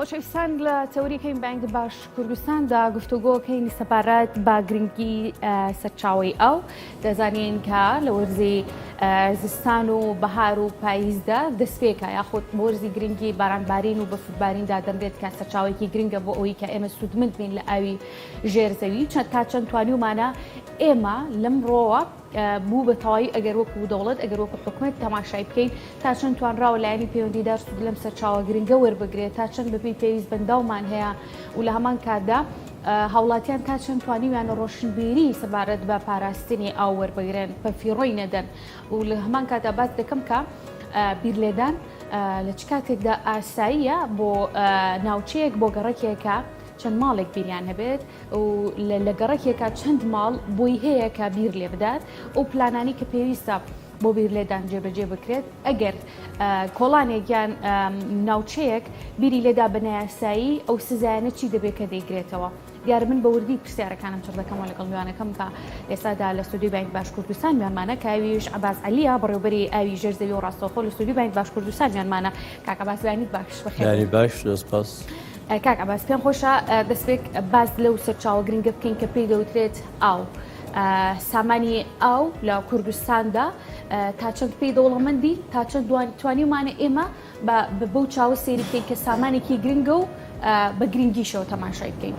خۆشەویستان لە تەوریکەی بانگ باش کوردستاندا گفتوگۆکەین سەپارەت با گرنگی سەرچاوی ئەو دەزانین کە لە وەرزی زستان و بەهار و پاییزدا دەستپێکە یاخود وەرزی گرنگی بارانبارین و بەفرباریندا دەمرێت کە سەرچاوێکی گرنگە بۆ ئەوەی کە ئێمە سوودمند بین لە ئاوی ژێرزەوی تا چەند توانیمانە ئێمە لەم ڕۆوە بوو بە تەواوی ئەگەر وەکو دەوڵەت ئەگەر وەکو حکومەت تەماشای بکەین تا چەند توانراوە لایەنی پەیوەندیدار سوود لەم سەرچاوە گرنگە وەربگرێت تا چەند بەپێی پێویست بەنداومان هەیە و لە هەمان کاتدا هاوڵاتیان تا چەند توانیویانە ڕۆشنبیری سەبارەت بە پاراستنی ئاو وەربگرێن بەفیڕۆی نەدەن و لە هەمان کاتدا باس دەکەم کە بیرلێدان لە چ کاتێکدا ئاساییە بۆ ناوچەیەک بۆ گەڕەکێکە چەند ماڵێک بیریان هەبێت و لە گەڕەکێکە چەند ماڵ بۆی هەیە کە بیر لێ بدات و پلانانی کە پێویستە بۆ بیرلێدان جێبەجێ بکرێت ئەگەر کۆڵانێکیان ناوچەیەک بیری لێدا بە نایاسایی ئەو سزایانە چی دەبێت کە دەیگرێتەوە دیارە من بە وردی پرسیارەکانم چڕ دەکەمەوە لەگەڵ میوانەکەم کە ئێستادا لە ستودیۆی بانگ باش کوردستان میانمانە کاویش عەباس عەلیە بەڕێوەبەری ئاوی ژێرزەوی و ڕاستەوخۆ لە ستودیۆی بانگ باش کوردستان میانمانە کاک عەباس بەیانیت باش بەخێر یانی باش دەسپاس کاک عەباس پێم خۆشە دەستپێک باز لەو سەرچاوە گرنگە بکەین کە پێی دەوترێت ئاو سامانی ئاو لە کوردستاندا تا چەند پێی دەوڵەمەندی تا چەند توانیمانە ئێمە بەو چاوە سێری بکەین کە سامانێکی گرنگە و بە گرنگیشەوە تەماشای بکەین.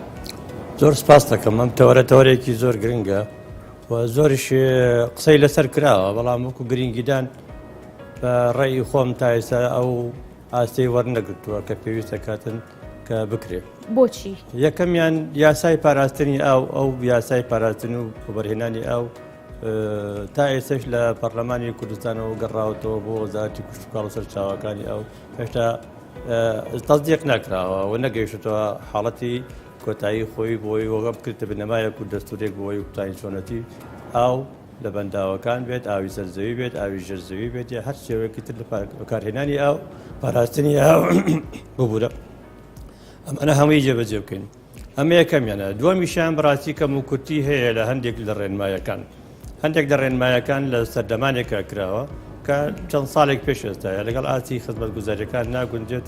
زۆر سپاس دەکەم ئەم تەوەرەتەوەرێکی زۆر گرنگە و زۆریش قسەی لەسەر کراوە بەڵام وەکو گرنگیدان بە ڕێی خۆم تا ئێستا ئەو ئاستەی وەرنەگرتووە کە پێویستە کاتن کە بکرێت. بۆچی؟ یەکەمیان یاسای پاراستنی ئەو یاسای پاراستن و بەبەرهێنانی ئەو تا ئێستش لە پەرلەمانی کوردستانەوە گەڕاوەتەوە بۆ وەزارەتی کوشتوکاڵ و سەرچاوەکانی ئەو هێشتا تەزدیق نەکراوە و نەگەیشتەوە حاڵەتی کۆتایی خۆی بۆی وەگە بکرێتە بنەمایەک و دەستورێک بۆی کوتانی چۆنەتی ئاو لە بەنداوەکان بێت ئاوی سەرزەوی بێت ئاوی ژێرزەوی بێت یا هەر شێوەیەکی تر لە بەکارهێنانی ئاو پاراستنی ئاو ببوورە ئەمانە هەمووی جێبەجێ بکەین. ئەمە یەکەمیانە. دووەمیشیان بەڕاستی کەم و کورتی هەیە لە هەندێک لە ڕێنمایەکان. هەندێک لە ڕێنمایەکان لە سەردەمانێکە کراوە کە چەند ساڵێک پێش ئێستاە لەگەڵ ئاتی خزمەتگوزاریەکان ناگونجێت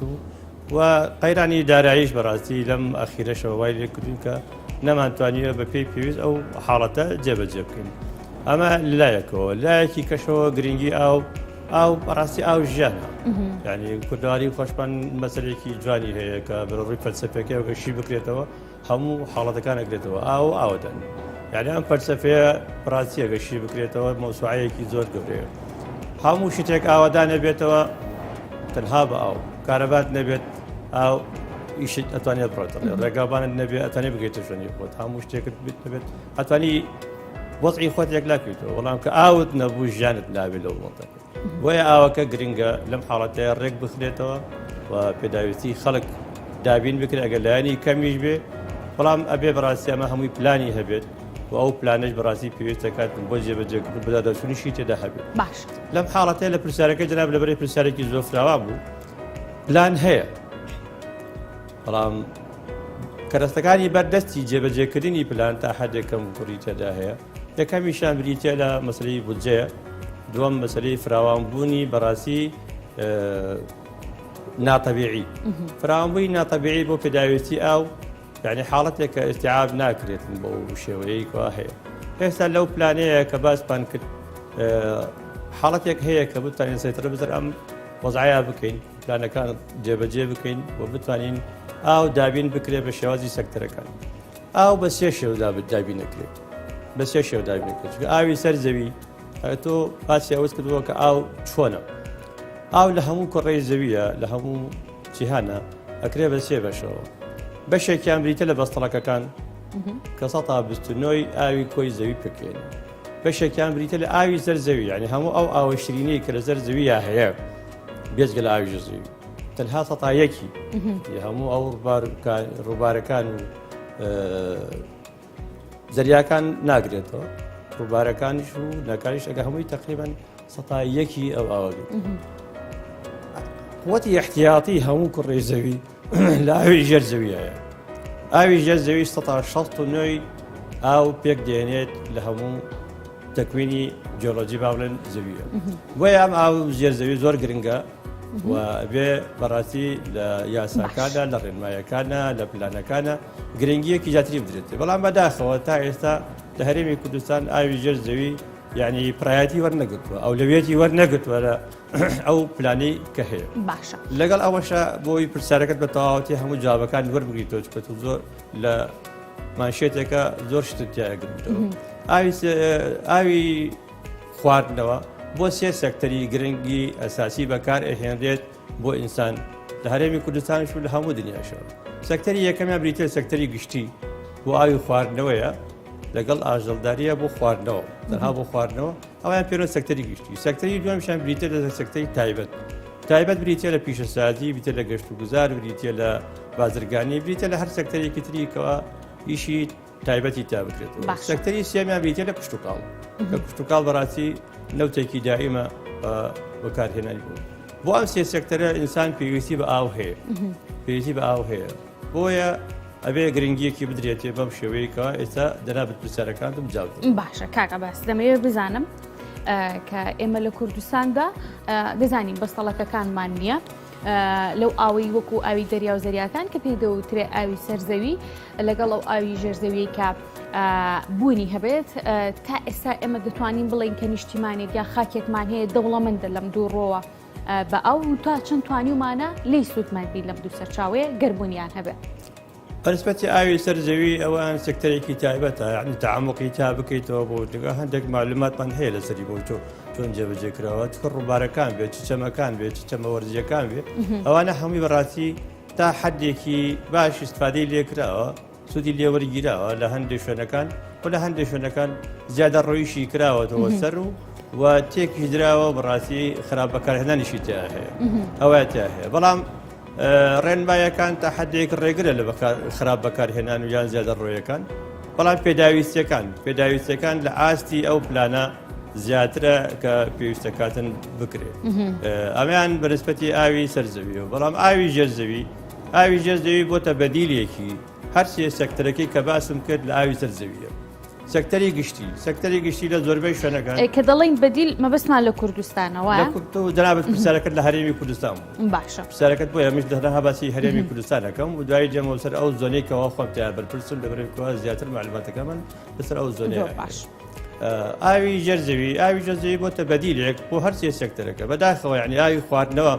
و قەیرانی داراییش بەڕاستی لەم ئەخیرەشەوە وای لێ کردوین کە نەمانتوانیوە بە پێی پێویست ئەو حاڵەتە جێبەجێ بکەین. ئەمە لایەکەوە لایەکی کەشەوە گرنگی ئاو بەڕاستی ئاو ژیانە یعنی کوردواری خۆشمان مەسەلێکی جوانی هەیە کە بەڕووی فەلسەفەکەی گەشی بکرێتەوە هەموو حاڵەتەکان ئەگرێتەوە ئاودەن یعنی ئەم فەلسەفەیە بەڕاستیە گەشی بکرێتەوە مەوسوعەیەکی زۆر گەورەیە هەموو شتێک ئاوادان نەبێتەوە تەنها بە ئاو کارەبات نەبێت ئاو ئیشت ئەتوانێت بڕێتەوە ڕێگابانت نەبێت ئەتوانێت بگەیتە شوێنی خۆت هەموو شتێکت نەبێت ئەتوانی وەزعی خۆت یەکلاکەیتەوە بەڵام کە ئاوت نەبوو ژیانت نابێت لەو وڵاتەکە بۆیە ئاوەکە گرنگە لەم حاڵەتەیە ڕێک بخرێتەوە و پێداویستی خەڵک دابین بکرێت ئەگەر لایەنی کەمیش بێ بەڵام ئەبێ بەڕاستی ئەمە هەمووی پلانی هەبێت و ئەو پلانش بەڕاستی پێویستە کات بۆ جێبەجێکردن بەدادەچوونیشی تێدا هەبێت. باش لەم حاڵەتەیە لە پرسیارەکە جەناب لەبەرەی پرسیارێکی زۆر فراوان بوو پلان هەیە بەڵام کەرەستەکانی بەردەستی جێبەجێکردنی پلان تا حدێکم کوڕی تێدا هەیە یەکەمیشان بریتە لە مەسەلەی بودجەیە دووەم مەسەلەی فراوانبوونی بەڕاستی ناتەبیعی فراوانبووی ناتەبیعی بۆ پێداویستی ئاو یعنی حاڵەتێک کە ئستیعاب ناکرێتن بۆ شێوەیەکەوە هەیە ئێستا لەو پلانەیە کە باسمان کرد حاڵەتێک هەیە کە بتوانین سەیترە بزر ئەم وەزعیا بکەین پلانەکان جێبەجێ بکەین بۆ بتوانین ئاو دابین بکرێت بە شێوازی سەکتەرەکان ئاو بە سێ شێودا دابین نەکرێت بە سێ شێو دابین نەکرێت ئاوی سەر زەوی تۆ باسی ئەوەست کردووە کە ئاو چۆنە ئاو لە هەموو کوڕەی زەویە لە هەموو جیهانە ئەکرێ بە سێ بەشەوە بەشێکیان بریتە لە بەستەڵەکەکان کە ١٢٩ ئاوی کۆی زەوی پێکێن بەشێکیان بریتە لە ئاوی سەر زەوی یعنی هەموو ئەو ئاوە شرینەی کە لە سەر زەویە هەیە بێجگە لە ئاوی زەوی تەنها ١ هەموو ئەو ڕووبارەکان و زەریاکان ناگرێتەوە ڕووبارەکانیش و ناکاریش ئەگە هەمووی تقریبان ١ ئەو ئاوە قووەتی احتیاطی هەموو کوڕی زەوی لە ئاوی ژێرزەویایە ئاوی ژێرزەوی ١٦٩ ئاو پێک دێنێت لە هەموو تەکوینی جیۆلۆجی با بڵێن زەویە بۆیە ئەم ئاو ژێرزەوی زۆر گرنگە و بێ بەڕاستی لە یاساکانە لە ڕێنمایەکانە لە پلانەکانە گرنگیەکی زیاتری بدرێت بەڵام بەداخەوە تا ئێستا لە هەرێمی کوردستان ئاوی ژێر زەوی یعنی پرایەتی وەرنەگرتووە ئەولەویەتی وەرنەگرتووە لە ئەو پلانەی کە هەیە باشە لەگەڵ ئەوەشە بۆی پرسیارەکەت بە تەواوەتی هەموو جوابەکان وەربگریتەوە چکە زۆر لە مانشێتێکە زۆر شتت تایەگرتەوە ئاوی خواردنەوە بۆ سێ سەکتەری گرنگی ئەساسی بەکار ئەهێنرێت بۆ ئینسان لە هەرێمی کوردستانش و لە هەموو دنیاشەوە سەکتەری یەکەمیان بریتە سەکتەری گشتی بۆ ئاوی خواردنەوەیە لەگەڵ ئاژەڵداریە بۆ خواردنەوە تەنها بۆ خواردنەوە ئەویان پێوە سەکتەری گشتی سەکتەری دووەمیشیان بریتە لە سەکتەری تایبەت بریتە لە پیشەسازی بریتە لە گەشت و گوزار بریتە لە بازرگانی بریتە لە هەر سەکتەرێکی تریکەوە ئیشی تایبەتی تا بکرێتەوە سەکتەری سێمیان بریتە لە کشتتوکاڵ کە کشتتوکاڵ بەڕاستی نەوتێکی دائیمە بەکارهێنانی بۆ ئەم سێ سەکتەرە ئینسان پێویستی بە ئاو هەیە پێویستی بە ئاو هەیە بۆیە ئەبێ گرنگیەکی بدرێتێ بەم شێوەیەکەوە ئێستا دەنابێت پرسیارەکانتم بجاوت باشە کاکە باس دەمەوێت بزانم کە ئێمە لە کوردستاندا دەزانین بەستەڵەکەکانمان نییە لەو ئاوی وەکو ئاوی دەریا و زەریاکان کە پێی دەوترێ ئاوی سەرزەوی لەگەڵ ئەو ئاوی ژێرزەوی کە بوونی هەبێت تا ئێستا ئێمە دەتوانین بڵین کە نیشتیمانێک یا خاکێکمان هەیە دەوڵەمەندە لەم دوو ڕۆوە بە ئەو تا چەند توانیمانە لی سوودمانبی لەم دوو سەرچاوەیە گەربوونیان هەبێت بەنسبەتی ئاوی سەرزەوی ئەوان سەکتەرێکی تایبەتە یعنی تەعەمقی تا بکەیتەوە بۆ دەگا هەندێک معلوماتمان هەیە لەسەری بۆ چۆن جێبەجێکراوە چ ڕووبارەکان بێت چ چەمەکان بێت چ چەمەوەرزیەکان بێت ئەوانە هەمووی بەڕاستی تا حەدێکی باش استفادەی لێکراوە سوودی لێوەرگیراوە لە هەندێک شوێنەکان و لە هەندێک شوێنەکان زیادە ڕۆیشی کراوەتەوە سەر و تێکی دراوە بەڕاستی خراپ بەکارهێنانیشی تیا هەیە ئەوە تیا هەیە بەڵام ڕێنمایەکان تا حەدێک ڕێگرە لە خراپ بەکارهێنان و یان زیادە ڕۆیەکان بەڵام پێداویستەکان لە ئاستی ئەو پلانە زیاترە کە پێویستەکاتن بکرێت ئەمیان بەنسبەتی ئاوی سەرزەویەوە بەڵام ئاوی ژێرزەوی بۆتە بەدیلێکی هەر سێ سەکتەرەکەی کە باسم کرد لە ئاوی سەرزەویە سەکتەری گشتی لە زۆربەی شوێنەکان کە دەڵین بەدیل مەبەستمان لە کوردستانەوە دەنابێت پرسیارەکەت لە هەرێمی کوردستان باشە پرسیارەکەت بۆ ئەمیش دەهەها باسی هەرێمی کوردستانەکەم و دوای جێمەوە سەر ئەو زۆنەی کەەوە خۆم تیان بەرپرسم لەبەرەوە زیاتر معلوماتەکەمان لەسەر ئەو زۆنەیە باش ئاوی ژێرزەوی بۆتە بەدیلێک بۆ هەر سێ سەکتەرەکە بەداخەوە یعنی ئاوی خواردنەوە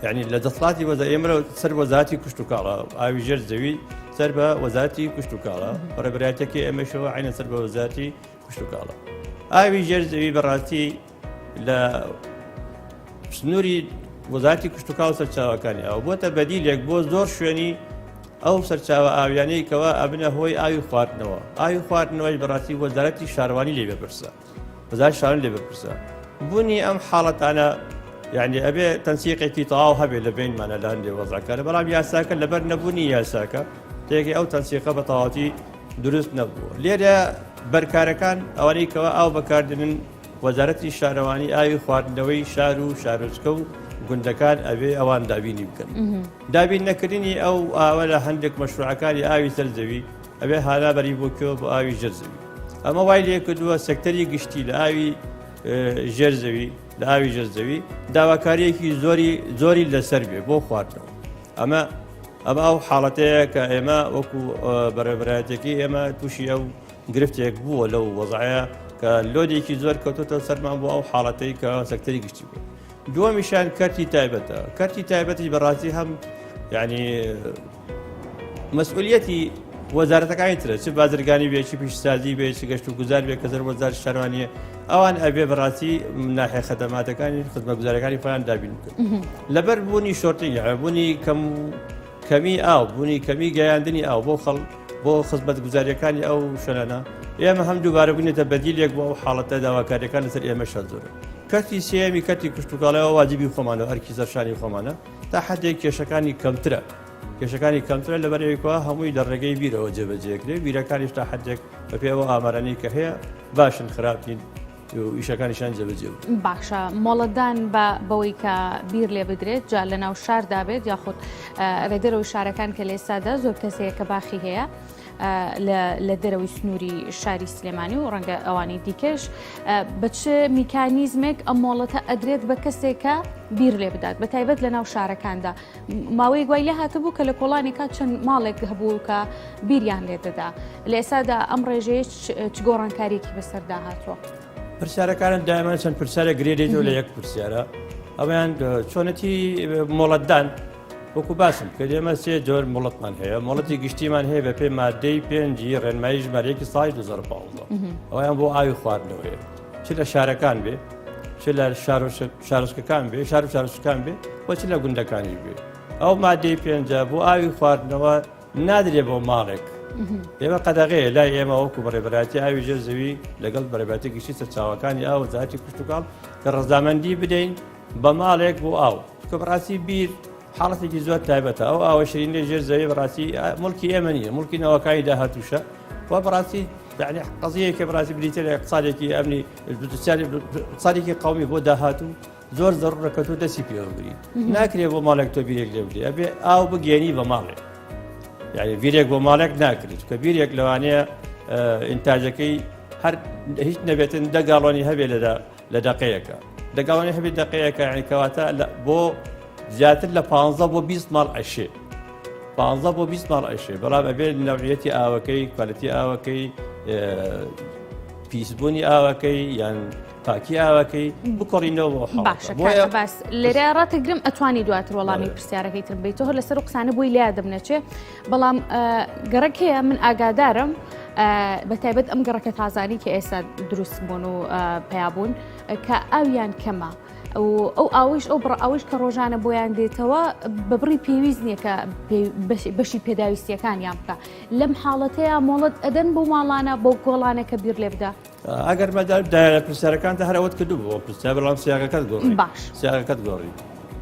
یعنی لە دەسڵاتی ئێمە سەر وەزارەتی کوشتتوکاڵە ئاوی ژێرزەوی سەر بە وەزارەتی کوشتتوکاڵە ڕێبەرایەتێکی ئێمەشەوە عینە سەر بە وەزارەتی کوشتتوکاڵە ئاوی ژێرزەوی بەڕاستی لە سنووری وەزارەتی کوشتتوکاڵ سەرچاوەکانی ئەو بۆتە بەدیلێک بۆ زۆر شوێنی ئەو سەرچاوە ئاویانەی کەەوە ئەبنە هۆی ئاوی خواردنەوەی بەڕاستی وەزارەتی شارەوانی لێ بپرسە وەزارەتی شارەوانی لێ بپرسە بوونی ئەم حاڵەتانە یعنی ئەبێ تەنسیقێکی تەواو هەبێت لە بینمانە لە هەندێک وەزارەکانە بەڵام یاساکە لەبەر نەبوونی یاساکە تێکی ئەو تەنسیقە بە تەواوەتی دروست نەبووە لێرە بەرکارەکان ئەوانەی کەەوە ئاو بەکاردنن وەزارەتی شارەوانی ئاوی خواردنەوەی شار و شارۆچکە و گوندەکان ئەبێ ئەوان دابینی بکەن دابین نەکردنی ئەو ئاوە لە هەندێک مەشروعەکانی ئاوی سەرزەوی ئەبێ هانابەری بۆکەوە بۆ ئاوی ژێرزەوی ئەمە وای لێ کردووە سەکتەری گشتی لە ئاوی ژێرزەوی داواکاریەکی زۆری لەسەر بێ بۆ خواردنەوە ئەمە ئەو حاڵەتەیە کە ئێمە وەکو بەرەبرایەتێکی ئێمە تووشی ئەو گرفتێک بووە لەو وەزعەیە کە لۆدێکی زۆر کەوتۆتە سەرمان بۆ ئەو حاڵەتەی کە سەکتەری گشتی بوو دووەمیشان کەرتی تایبەتی بەڕاستی هەم یعنی مەسئولیەتی وەزارەتەکانی ترە چ بازرگانی بێ چی پیشسازی بێ چ گەشت و گوزار بێ کە زەر وەزارەتی شارەوانیە ئەوان ئەبێ بەڕاستی ناحیە خەدەماتەکانی خزمەتگوزارەکانی خۆیان دابین بکەن لەبەر بوونی شۆرتینگ بوونی کەمی ئاو بوونی کەمی گەیاندنی ئاو بۆ خزمەتگوزاریەکانی ئەو شوێنانە ئێمە هەم دووبارە بوونێتە بەدیلێک بۆ ئەو حاڵەتە داواکاریەکان لەسەر ئێمە شەزۆرە کەرتی سێمی کەرتی کوشتتوکاڵەوە واجبی خۆمانە ئەرکی سەرشانی خۆمانە تا حدێک کێشەکانی کەمترە لەبەرەوەیکەوە هەمووی لە ڕێگەی بیرەوە جێبەجێکرێ بیرەکانیش تا حدێک بە پێوە ئامارانی کە هەیە باشن خراپین ئیشەکانیشان جێبەجێ باشە مۆڵەتدان بەوەی کە بیر لێ بدرێت جا لە ناو شاردا بێت یاخود ڕێدەرەوەی شارەکان کە لێسادا زۆر کەسەیە کە باخی هەیە لە دەرەوەی سنووری شاری سلێمانی و ڕەنگە ئەوانی دیکەش بە چ میکانیزمێک ئەم مۆڵەتە ئەدرێت بە کەسێکە بیر لێ بدات بە تایبەت لە ناو شارەکاندا ماوەی گوای لە هاتبوو کە لە کۆڵانێکا چەند ماڵێک هەبوو کە بیریان لێ دەدا لە ئێسادا ئەم ڕێژەیە چ گۆڕانکاریەکی بەسەردا هاتووە پرسیارەکانت دایمان چەند پرسیارە گرێدێتەوە لە یەک پرسیارە ئەویان چۆنەتی مۆڵەتدان وەکو باسم کە دێمە سێ جۆر مڵەتمان هەیە مڵەتی گشتیمان هەیە بە پێی مادەی پێنجی ڕێنمایی ژمارەیەکی ساڵی 2015 ئەویان بۆ ئاوی خواردنەوەیە چ لە شارەکان بێ چ لە شارۆچکەکان بێ شار و شارۆچکەکان بێ بۆ چ لە گوندەکانی بێ ئەو مادەی پێنجە بۆ ئاوی خواردنەوە نادرێت بۆ ماڵێک ئێمە قەدەغەیە لای ئێمە وەکو بەڕێبەراتی ئاوی ژێر زەوی لەگەڵ بەڕێبەتی گشتی سەرچاوەکانی ئاو وەزارەتی کوشتتوکاڵ کە ڕەزامەندی بدەین بە ماڵێک بۆ ئاو کە بەڕاستی بیر حاڵەتێکی زۆر تایبەتە ئەو ئاوە شیرینی ژێر زەوی بەڕاستی مڵکی ئێمە نیە مڵکی نەوەکانی داهاتووشە و بەڕاستی يعني قضیەیەکە بەڕاستی بریتە لە اقتصادێکی ئەمنی اقتصادێکی قومی بۆ داهاتوو زۆر زەڕورەکە تۆ دەستی پێوەبری ناکرێت بۆ ماڵێک تۆ بیرێک لێ بدێ ئەبێ ئاو بگەێنی بە ماڵێک یعنی بیرێک بۆ ماڵێک ناکرێت کە بیرێک لەوانەیە ئینتاجەکەی هەر هیچ نەبێتن دەگاڵۆنی هەبێ لە دەقەیەکە دەگاڵۆنی هەبێت دەقەیەکە یعنی کەواتە بۆ زیاتر لە 15 بۆ 20 ماڵ ئەشێ 15 بۆ 20 ماڵ ئەشێ بەڵام ئەبێت نەوعیەتی ئاوەکەی کوالیتی ئاوەکەی پیسبوونی ئاوەکەی یان پاکی ئاوەکەی بکۆڕینەوە بۆ باشە باس لێرە ڕاتەگرم ئەتوانی دواتر وەڵامی پرسیارەکەی تر بێتەوە لەسەر قسانە بۆی لیا دەبنەچێ بەڵام گەڕێک هەیە من ئاگادارم بە تایبەت ئەم گەڕەکە تازانی کە ئێستا دروست بوون و پیابوون کە ئاویان کەمە ئەو ئاویش ئەو ئەوش کە ڕۆژانە بۆیان دێتەوە بەبڕی پێویست نییە کە بەشی پێداویستیەکانیان بکە لەم حاڵەتەیە مۆڵەت ئەدەن بۆ ماڵانە بۆ گۆڵانێکە بیر لێ بدە ئەگەر مەدارە پرسیارەکانتە هەرەوەت کردو بۆ پرسیار بەڵام سیاقەکەت گۆڕی باش سیاقەکەت گۆڕی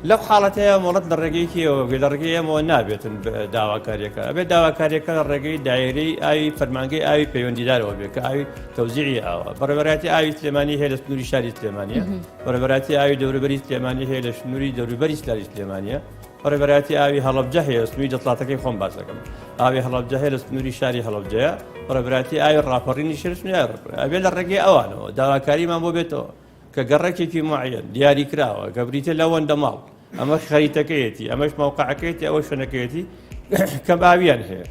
لەو حاڵەتەیە مۆڵەت لە ڕێگەیەکیەوە لە ڕێگەی ئەمەوە نابێتن داواکاریەکە ئەبێت داواکاریەکە لە ڕێگەی دایرەی ئاوی فەرمانگەی ئاوی پەیوەندیدارەوە بێت کە ئاوی تەوزیعی ئاوە بەڕێوەبەراتی ئاوی سلێمانی هەیە لە سنووری شاری سلێمانیە بەڕێوەبەراتی ئاوی دەوروبەری سلێمانی هەیە لە سنووری دەوروبەری شاری سلێمانیە بەڕێوەبەراتی ئاوی هەڵەبجە هەیە سنووری دەسەڵاتەکەی خۆم باسەکەم ئاوی هەڵەبجە هەیە لە سنووری شاری هەڵەبجەیە بەڕێوەبەراتی ئاوی ڕاپەڕینی شێرسنووی ئەبێت لە ڕێگەی ئەوانەوە داواکاریمان بۆ بێتەوە کە گەڕێکێکی معەن دیاری کراوە کە بریتە لەوەندە ماڵ ئەمە خەریتەکەیەتی ئەمەش موقعەکەیەتی ئەوە شوێنەکەیەتی کەم ئاویان هەیە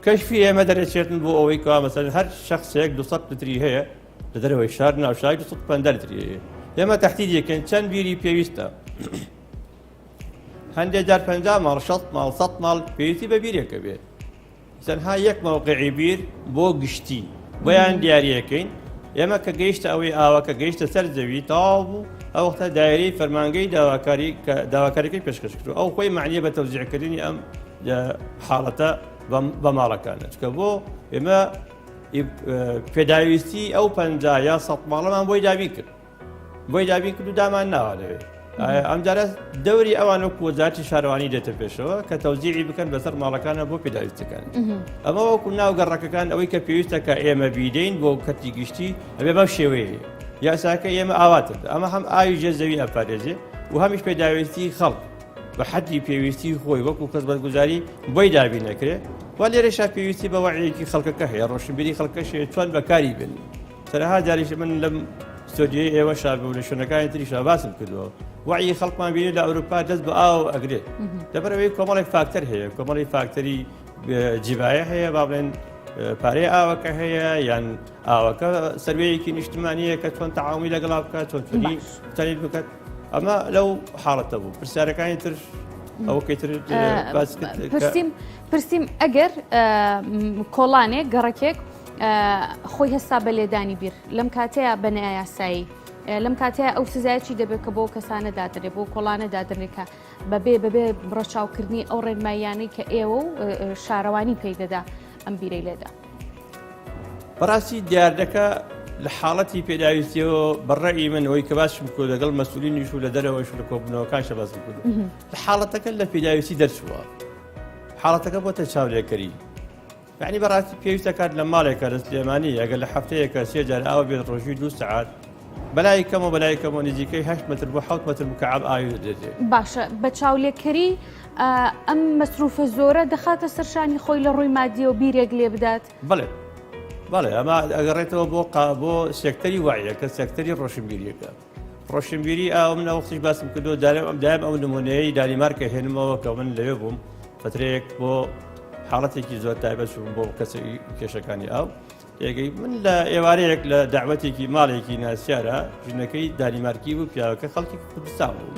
کەشفی ئێمە دەرەچێتن بۆ ئەوەی کەوا مەسەلەن هەر شەخسێک 200 لتری هەیە لە دەرەوەی شار ناوشاری 250 لتری هەیە ئێمە تەحدید یەکەین چەند بیری پێویستە هەندێک جار 50 ماڵ 60 ماڵ 100 ماڵ پێویستی بە بیرێکە بێت تەنها یەک موقعی بیر بۆ گشتی بۆیان دیاریەکەین ئێمە کە گەیشتە ئەوەی ئاوەکە گەیشتە سەر زەوی تاوا بوو ئەو وەختە دایرەی فەرمانگەی داواکاریەکەی پێشکەش کردو ئەو خۆی معنیە بە تەوزیعکردنی ئەم حاڵەتە بە ماڵەکانە چکە بۆ ئێمە پێداویستی ئەو 50 یا 100 ماڵەمان بۆی دابین کرد و دامان ناوە لەوێ ئەمجارە دەوری ئەوان وەکو وەزارەتی شارەوانی دێتە پێشەوە کە تەوزیعی بکەن بەسەر ماڵەکانە بۆ پێداویستەکان ئەمە وەکو ناو گەڕەکەکان ئەوەی کە پێویستە کە ئێمە بیدەین بۆ کەتی گشتی ئەبێ بەم شێوەیە یاساکە ئێمە ئاواتر ئەمە هەم ئاوی ژێرزەوی ئەپارێزێ و هەمیش پێداویستی خەڵک بە حەدی پێویستی خۆی وەکو کەس بەرگوزاری بۆی دابین نەکرێت وا لێرەشا پێویستی بە وەعیەکی خەڵکەکە هەیە ڕۆشنبیری خەڵکەشێ چۆن بەکاری بن سەرها جاریش من لەم ستۆدیۆی ئێوە شابوو لە شوێنەکانی تریشا باسم کردەوە وعی خەڵکمان بینی لە ئەوروپا دەست بە ئاو ئەگرێت لەبەرەوەی کۆمەڵێک فاکتەر هەیە کۆمەڵی فاکتەری جیبایە هەیە با بڵێن پارەی ئاوەکە هەیە یان ئاوەکە سەروەیەکی نیشتمانیە کە چۆن تەعاومی لەگەڵا بکات چۆن تەنیت بکات ئەمە لەو حاڵەتە بوو پرسیارەکانی تر ئەوەکەی تر پرسیم ئەگەر کۆڵانێک گەڕەکێک خۆی هەستا بە لێدانی بیر لەم کاتەیە بەنە یاسایی لەم کاتەیە ئەو سزایەکی دەبێت کە بۆ کەسانە دادرێت بۆ کۆڵانە دادرێکە بەبێ بڕەچاوکردنی ئەو ڕێنماییانەی کە ئێوە و شارەوانی پێی دەدا ئەم بیرەی لێدا بەڕاستی دیاردەکە لە حاڵەتی پێداویستیەوە بەڕێی من ئەوەی کە باشم کۆ لەگەڵ مەسئولینیش و لە دەرەوەش لە کۆبنەوەکان شەبازم کرد لە حاڵەتەکە لە پێداویستی دەرچووە حاڵەتەکە بۆتە چاودێرکەری یعنی بەڕاستی پێویستە کات لە ماڵێکە لە سلێمانی ئەگەر لە هەفتەیەکە 3 جار ئاوە بێت ڕۆژی 2 سەعات بەلای کەمەوە نزیکەی 8 متر بۆ 7 متر مکعب ئاوی دەدرێت. باشە بە چاولێکەری ئەم مەسروفە زۆرە دەخاتە سەرشانی خۆی لە ڕووی مادیە و بیرێک لێ بدات. بەڵێ ئەمە ئەگەڕێتەوە بۆ سێکتەری وایەکە سێکتەری ڕۆشنبیریەکە. ڕۆشنبیری ئاو من ئەوەختیش باسم کردو دایم ئەو نمونەیەی دانیمارکە هێنمەوە کە من لەوێ بووم فترەیەک بۆ حاڵەتێکی زۆر تایبەت بۆ کەسی کێشەکانی ئاو ئێگەی من لە ئێوارەیەک لە داوەتێکی ماڵێکی ناسیارە ژنەکەی دانیمارکی بوو پیاوەکە خەڵکی کوردستان بوو.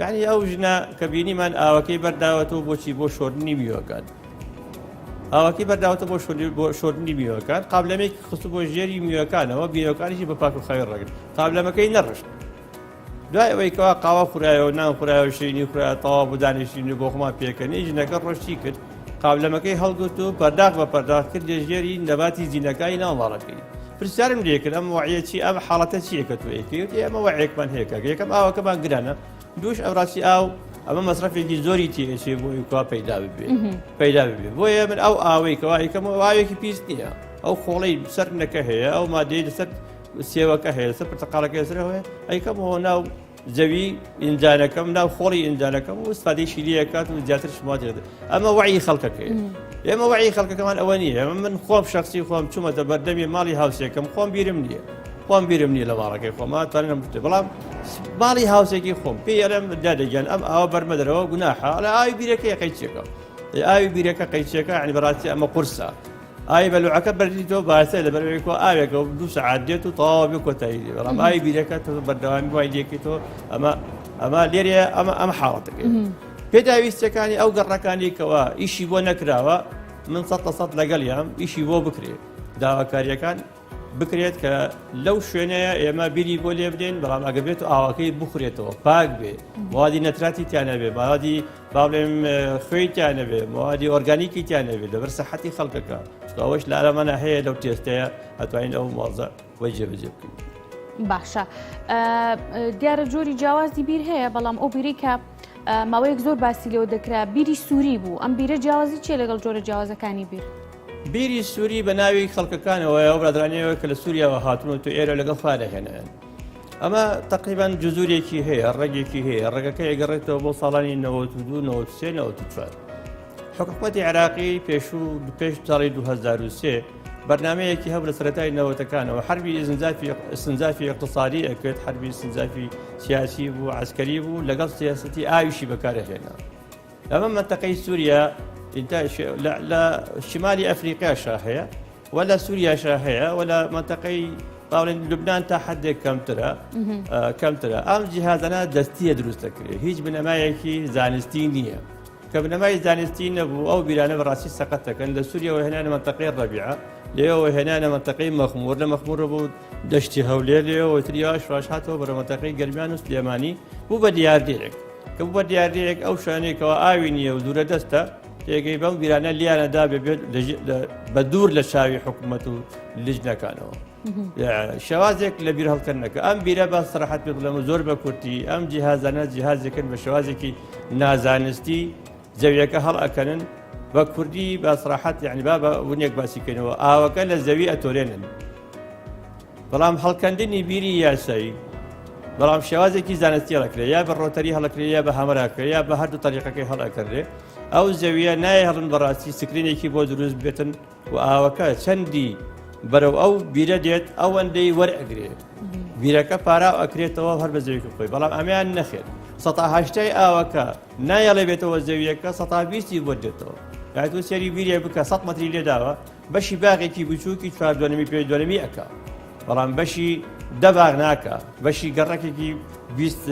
یعنی ئەو ژنە کە بینیمان ئاوەکەی بەرداوەتەوە بۆچی بۆ شۆردنی میوەکان. ئاوەکەی بەرداوەتە بۆ شۆردنی میوەکان قابلمێکی خستو بۆ ژێری میوەکانەوە بیرەکانیشی بە پاک و خاوێن ڕەگرت قابلمەکەی نەڕشت. دوای ئەوەی کەوا قاوا خورایەوە نان خورایەوە شیرینی خورایە تەواو بۆ دانیشتنی بۆ خۆمان پێکەنی ژنەکە ڕۆشتی کرد قابلمەکەی هەڵگرت و پەرداغ بە پەرداغ کرد لە ژێری نەباتی زینەکانی ناو ماڵەکەی. پرسیارم لێ کرد ئەم وەعیە چی ئەم حاڵەتە چییە کە تۆ ئەیکەوێت ئێمە وەعیەکمان هەیە کە یەکەم ئاوەکەمان گرانە دووش ئەوڕاستی ئاو ئەمە مەسرەفێکی زۆری تێچێ بۆی کا پەیدا ببێت بۆیە من ئەو ئاوەی کەوا یەکەمەوە ئاوێکی پیس نییە ئەو خۆڵەی سەرنەکە هەیە ئەو مادەی لەسەر سێوەکە هەیە لەسەر پرتەقاڵەکە سەرەوەی ئەیکەمەوە ناو زەوی ئینجانەکەم ناو خۆڵی ئینجانەکەم و استفادەی شیلیەکات و زیاتر شمات ئەمە وعی خەڵکەکەی ئێمە وعی خەڵکەکەمان ئەوە نییە من خۆم شخصی خۆم چوومەتە بەردەمی ماڵی هاوسێکم خۆم بیرم نییە لە ماڵەکەی خۆما توانم بەڵام ماڵی هاوسێکی خۆم پێی ئەرم دادەگەن ئەم ئاوە بەرمەدرەوە گوناحە لە ئاوی بیرەکەی قەیچێکە ئاوی بیرەکە قەیچێکە عنی بەڕاستی ئەمە قورسە ئاوی بەلوعەکە بەرلیتەوە باسە لە بەرەوەیەکەوە ئاوێکە 2 سەعات دێت و تەواو بێ کۆتایی بەڵام ئاوی بیرەکە بەردەوامی وای لێکێتەوە ئەمە لێرە ئەمە حاڵەتەکەی پێداویستەکانی ئەو گەڕەکانی کەەوە ئیشی بۆ نەکراوە من 100% لەگەڵیان ئیشی بۆ بکرێت داواکاریەکان بکرێت کە لەو شوێنەیە ئێمە بیری بۆ لێ بدەین بەڵام ئەگە بێت و ئاواکەی بخورێتەوە پاک بێ موادی نەتراتی تیانەبێ موادی باڵێم خوێی تیانەبێ موادی ئۆرگانیکی تیانەبێ لەبەر سەحەتی خەڵکەکە ئەوەش لە ئەلەمانە هەیە لەو تێستەیە ئەتوانین ئەو مۆزە وەی جێبەجێ بکەین. باشە دیارە جۆری جیاوازی بیر هەیە بەڵام ئەو بیری کە ماوەیەک زۆر باسی لەوە دەکرا بیری سووری بوو ئەم بیرە جیاوازی چیە لەگەڵ جۆرە جیاوازەکانی بیر؟ بیری سووری بە ناوی خەڵکەکانەوە ئەو برادرانەوە کە لە سووریاوە هاتوون و تو ئێرە لەگەڵ خوارەهێنن ئەمە تقریبان جزورێکی هەیە ڕێگێکی هەیە ڕێگەکە ئەگەڕێتەوە بۆ ساڵانی 92-93-94 حکوومەتی عێراقی پێش ساڵی 2003 بەرنامەیەکی هەبوو لە سەرەتای نەوەتەکانەوە حربی استنزافی اقتصادی ئەکرێت حربی استنزافی سیاسی بوو عسکەری بوو لەگەڵ سیاسەتی ئاویشی بەکارەهێنا ئەمە منتەقەی سووریا لە شمالی ئەفریقیاشا هەیە ولا سووریاشا هەیە ولا منتەقەی باڵێن لوبنان تا حدێک کەمترە ئەم جیهازانە دەستیە دروست دەکرێت هیچ بنەمایەکی زانستی نییە کە بنەمای زانستی نەبوو ئەو بیرانە بەڕاستی سەقەت دەکەن لە سووریەوە هێنانە منتەقەی ڕەبیعە لێەوە هێنانە منتەقەی مەخموور لە مەخموورە بوو دەشتی هەولێر لێەوە تریاش ڕاشهاتەوە بەرە منتەقەی گەرمیان و سلێمانی بوو بە دیاردێرێک کە بوو بە دیاردێرێک ئەو شوێنێکەوە ئاوی نییە و دوورە دەستە تێگەی بەم بیرانە لیانەدا بێت بە دوور لە چاوی حکوومەت و لیژنەکانەوە شێوازێک لە بیر هەڵکردنەکە ئەم بیرە بە سەراحەت پێ بڵێم زۆر بە کورتی ئەم جیهازانە جیهازێکن بە شێوازێکی نازانستی زەویەکە هەڵ ئەکەنن بە کوردی بە سەراحەت یعنی با بە ونێک باسیکەنەوە ئاوەکە لە زەوی ئەتۆرێنن بەڵام هەڵکەندنی بیری یاسایی بەڵام شێوازێکی زانستی هەڵەکرێت یا بە ڕۆتەری هەڵەکرێت یا بە هەمەراکرێت یا بە هەردوو تەریقەکەی هەڵەکردێت ئەو زەویە نایە هەڵن بەڕاستی سکرینێکی بۆ دروست بێتن و ئاوەکە چەندی بەرەو ئەو بیرە دێت ئەوەندەی وەرئەگرێت بیرەکە پاراو ئەکرێتەوە هەر بە زەویەکە خۆی بەڵام ئەمیان نەخێت 180 ئاوەکە نایەڵێ بێتەوە زەویەکە 120 بۆ دێتەوە یاتو سێری بیرێ بکە 100 مەتری لێداوە بەشی باغێکی بچووکی 4.2 پێ 2.5 ئەکا بەڵام بەشی دەباغ ناکە بەشی گەڕەکێکی 20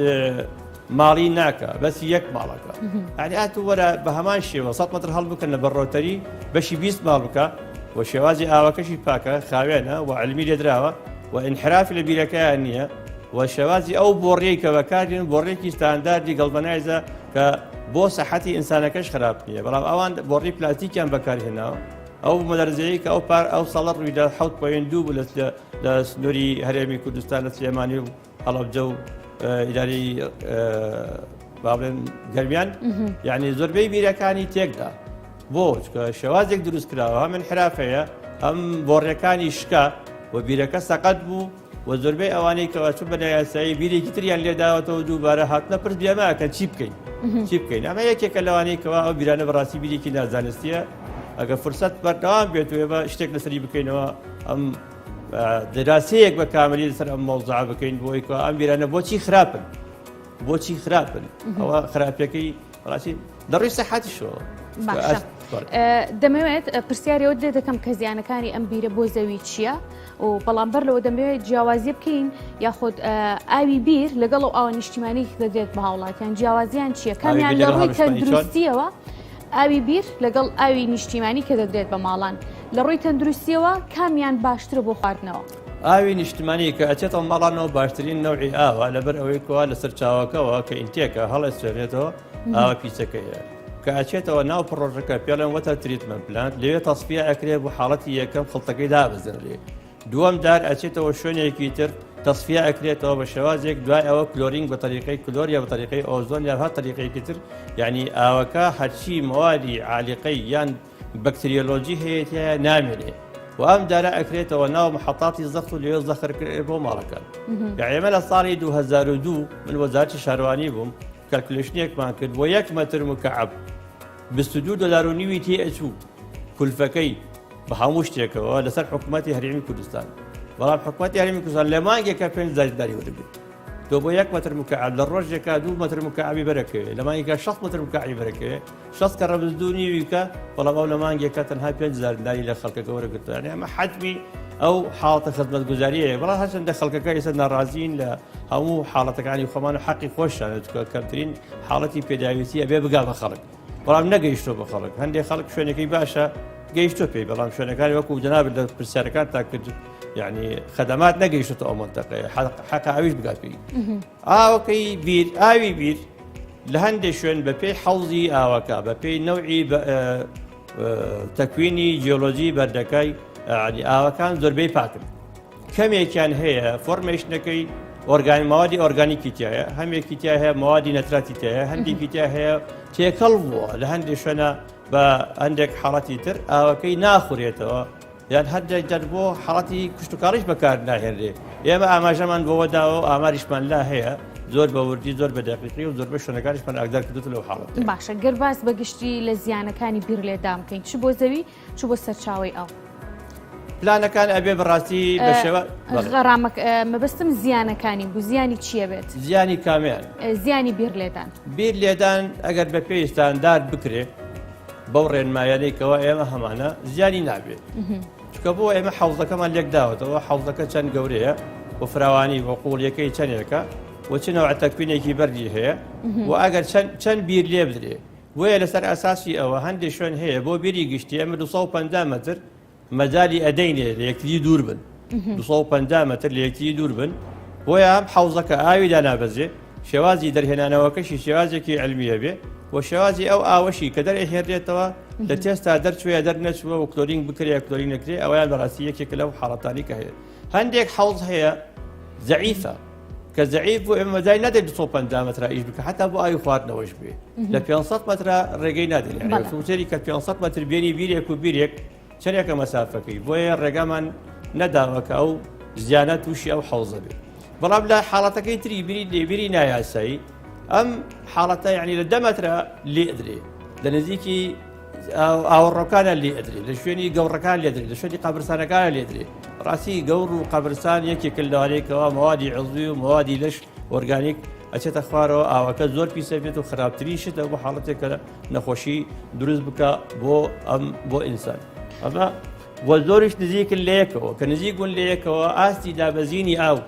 ماڵی ناکە بەسی یەک ماڵەکە ئەنی ئاتو وەرە بە هەمان شێوە 100 متر هەڵ بکەن لە بەڕۆتەری بەشی 20 ماڵ بکە و شێوازی ئاوەکەشی پاکە خاوێنە و علمی لێدراوە و ئینحرافی لە بیرەکەیان نییە و شێوازی ئەو بۆڕێی کە بەکاردێن بۆڕێکی ستانداردی گەڵبەنایزە کە بۆ سەحەتی ئینسانەکەش خراپ نییە بەڵام ئەوان بۆڕی پلاسیکیان بەکارهێناوە ئەو مەدەرزەیە کە ئەو ساڵە ڕوویدا 7.2 بوو لە سنووری هەرێمی کوردستان لە سلێمانی و هەڵەبجە و ئیداری باڵێن گەرمیان یعنی زۆربەی بیرەکانی تێکدا بۆ کە شێوازێک دروست کراوە من حرافەیە ئەم بۆڕیەکانی شکا و بیرەکە سەقەت بوو و زۆربەی ئەوانەی کەوا چوو بە یاسایی بیرێکی تریان لێداوەتەوە دووبارە هاتنە پرس بیاماکە چی بکەین چی بکەین ئەمە یەکێکە لەوانەی کەوا ئەو بیرانە بەڕاستی بیرێکی نازانستیە ئەگە فرسەت بەردەوام بێتوێ بە شتێک لەسەری بکەینەوە ئەم دەراسەیەک بە کاملی لەسەر ئەم مەوزوعە بکەین بۆی کە ئەم بیرانە بۆچی خراپن ئەوە خراپەکەی ڕاستی دەڕووی سەحاتیشەوە. باشە دەمەوێت پرسیارەوە دێ دەکەم کە زیانەکانی ئەم بیرە بۆ زەوی چییە و بەڵامبەر لەوە دەمەوێت جیاوازی بکەین یاخود ئاوی بیر لەگەڵ و ئاوە نیشتیمانی دەدرێت بە هاوڵاتیان جیاوازیان چییە؟ کامیان لە ڕووی تەندروستیەوە ئاوی بیر لەگەڵ ئاوی نیشتیمانی کە دەدرێت بە ماڵان لە ڕووی تەندروستیەوە کامیان باشترە بۆ خواردنەوە؟ ئاوی نیشتیمانی کە ئەچێتەوە ماڵانەوە باشترین نەوعی ئاوە لەبەر ئەوەی کەوا لەسەر چاوەکەەوە کە ئینتێکە هەڵە سوێنێتەوە ئاوە پیسەکەیە کە ئەچێتەوە ناو پڕۆژەکە پێڵێن وەتە تریتمەنت پلان لەوێ تەسفیە ئەکرێ بۆ حاڵەتی یەکەم خڵتەکەی دابزرێ دووەم دار ئەچێتەوە شوێنێکی تر تەسفیە ئەکرێتەوە بە شێوازێک دوای ئەوە کلۆرینگ بە طریقەی کلۆر یا بە طریقەی ئۆزۆن یا هەر طریقەیەکی تر یعنی ئاوەکە هەرچی موادی عالیقەی یان بەکتریۆلۆجی هەیەیە نامێنێ و ئەم دارە ئەکرێتەوە ناو محەتاتی زەخت و لێ زەخرکرێت بۆ ماڵەکان. ئێمە لە ساڵی 2002 من وەزارەتی شارەوانی بووم کەلکولێشنێکمان کرد بۆ 1 مەتر مکعب $22 تێئەچوو کولفەکەی بە هەموو شتێکەوە لەسەر حکوومەتی هەرێمی کوردستان بەڵام حکوومەتی هەرێمی کوردستان لە مانگێکە 5,000 وەرەگرت تۆ بۆ 1 مەتر مکعب لە ڕۆژێکە 2 مەتر مکعبی بەرەکەوێ لە مانگێکە 6 مەتر مکعبی بەرەکەوێ 6 کە ڕەبزدونیویکە بەڵام ئەو لە مانگێکە تەنها 5,000 لە خەڵکەکە وەرەگرتووە یعنی ئەمە حەجمی ئەو حاڵەتە خزمەتگوزاریەیە بەڵام هەرچەندە خەڵکەکە ئێستا ناڕازین لە هەموو حاڵەتەکانی خۆمان و حەقی خۆشیانە چکە کەمترین حاڵەتی پێداویستی ئەبێ بگا بە خەڵک بەڵام نەگەیشتۆ بە خەڵک هەندێک خەڵک شوێنەکەی باشە گەیشتۆ پێی بەڵام شوێنەکانی وەکو جەنابێت لە پرسیارەکان تا کرد یعنی خەدەمات نەگەیشتۆ ئەو مەنتەقەیە حەقا ئەویش بگات پێی ئاوەکەی بیر ئاوی بیر لە هەندێک شوێن بە پێی حەوزی ئاوەکە بە پێی نەوعی تەکوینی جیۆلۆجی بەردەکەی ئاوەکان زۆربەی پاکن کەمێکیان هەیە فۆرمێشنەکەی موادی ئۆرگانیکی تایە هەمێکی تیا هەیە موادی نەتراتی تایە هەندێکی تیا هەیە تێکەڵ بووە لە هەندێک شوێنە بە هەندێک حاڵەتی تر ئاوەکەی ناخورێتەوە یان هەندێک جەر بۆ حاڵەتی کوشتتوکاڕیش بەکار ناهێنرێ ئێمە ئاماژەمان بۆوەداوە ئاماریشمان لا هەیە زۆر بە وردی زۆر بە دەقیقی و زۆر بە شوێنەکانیشمان ئاگدار کردوتە لەو حاڵەت. باشە گەرباز بەگشتی لە زیانەکانی بیر لێدام بکەین چ بۆ زەوی چ بۆ سەرچاوی ئەو پلانەکان ئەبێ بەڕاستی بە شێوە مەبەستم زیانەکانی بوو زیانی چییە بێت؟ زیانی کامیان زیانی بیر لێدان بیر لێدان ئەگەر بە پێویستاندار بکرێ بەو ڕێنمایانەیەکەوە ئێمە هەمانە زیانی نابێت چکە بۆ ئێمە حەوزەکەمان لێک داوەتەوە حەوزەکە چەند گەورەیە بۆ فراوانی بۆ قوڵیەکەی چەندێکە و چنەوە تەکوینێکی بەردی هەیە و ئەگەر چەند بیر لێ بدرێ وەیە لەسەر ئاساسی ئەوە هەندێک شوێن هەیە بۆ بیری گشتی ئەمە 250 مەتر مەجای ئەدەینێ لە یەکتری دوور بن 250 مەتر لە یەکتری دوور بن بۆیە ئەم حەوزەکە ئاوی دانابەزێ شێوازی دەرهێنانەوەکەشی شێوازێکی علمیە بێ و شێوازی ئەو ئاوەشی کە دەرهێنرێتەوە لە تێستا دەرچوێ دەرنەچوە و کلۆرینگ بکرێ کلۆرینگ نەکرێ ئەویان بەڕاستی یەکێک لەو حاڵەتانی کە هەیە هەندێک حەوز هەیە زەعیفە کە زەعیف بۆ ئێمە مەجای نادێت 250 مەتر ئیش بکە حتا بۆ ئاوی خواردنەوەش بێ لە 500 مەتر ڕێگەی نادێت سوتێری کە 500 مەتر بێنی بیرێک و بیرێک چەندێکە مەسافەکەی بۆیە ڕێگامان نەداوەکە ئەو زیانە تووشی ئەو حەوزە بێت بەڵام لە حاڵەتەکەی تری لێبیری نایاسایی ئەم حاڵەتە یعنی لە 10 مەترە لێ ئەدرێ لە نزیکی ئاوەڕۆکانە لێ ئەدرێ لە شوێنی گەوڕەکان لێدرێ لە شوێنی قەبرستانەکانە لێدرێ ڕاستی گەور و قەبرستان یەکێک لەوانەیەکەوە موادی عضوی و موادی لەش ئۆرگانیک ئەچێتە خوارەوە ئاوەکە زۆر پیسە بێت و خراپترین شتە بۆ حاڵەتێک کە نەخۆشی دروست بکە بۆ ئینسان ئەمە وە زۆریش نزیکن لەیەکەوە کە نزیکبوون لەیەکەوە ئاستی دابەزینی ئاو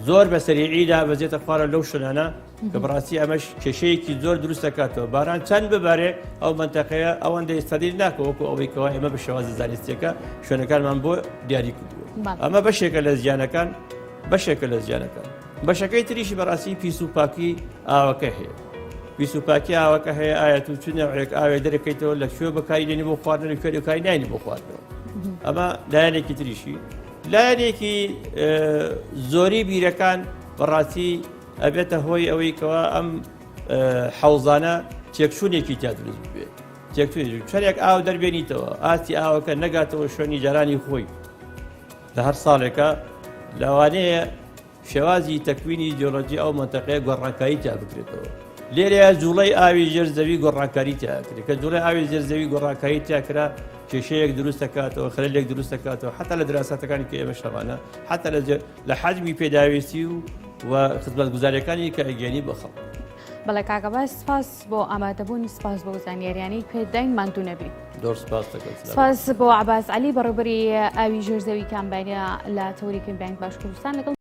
زۆر بە سەریعی دابەزێتە خوارە لەو شوێنانە کە بەڕاستی ئەمەش کێشەیەکی زۆر دروست دەکاتەوە باران چەند ببارێ ئەو منتەقەیە ئەوەندە ئێستادیر ناکەوەکو ئەوەیەوە ئێمە بە شێوازی زانستیەکە شوێنەکانمان بۆ دیاری کردووە ئەمە بەشێکە لە زیانەکان بەشێکە لە زیانەکان بەشەکەی تریشی بەڕاستی پیس و پاکی ئاوەکە هەیە پیس و پاکی ئاوەکە هەیە ئایا تو چ نەوعێک ئاوێ دەرەکەیتەوە لە کوێ بەکاری دێنی بۆ خواردن کوێ ناینی بۆ خواردنەوە ئەمە لایەنێکی تریشی لایەنێکی زۆری بیرەکان بەڕاستی ئەبێتە هۆی ئەوەی کەوا ئەم حەوزانە تێکچوونێکی تا دروست بێت تێکچوونی چەندێک ئاو دەربێنیتەوە ئاستی ئاوەکە نەگاتەوە شوێنی جارانی خۆی لە هەر ساڵێکە لەوانەیە شێوازی تەکوینی جیۆلۆجی ئەو مەنتەقەیە گۆڕانکاری تا بکرێتەوە. لێرەیە جوڵەی ئاوی ژێرزەوی گۆڕانکاری تاکرێت کە جوڵەی ئاوی ژێرزەوی گۆڕانکاری تاکرا کێشەیەک دروست دەکاتەوە خەلەلێک دروست دەکاتەوە حتا لە دراساتەکانی کە ئێمە شەوانە حتا لە حەجمی پێداویستی و خزمەتگوزاریەکانی کە ئەگەێنی بە خەڵک. بەڵێ کاکەباس سپاس بۆ ئامادەبوونی سپاس بۆ زانیاریانەی پێداین ماندوو نەبی. سپاس دەکەم. سپاس بۆ عەباس عەلی بەڕێوەبەری ئاوی ژێرزەوی کامباینە لە تەوری کەمبانگ باشکوردستان لەگەڵ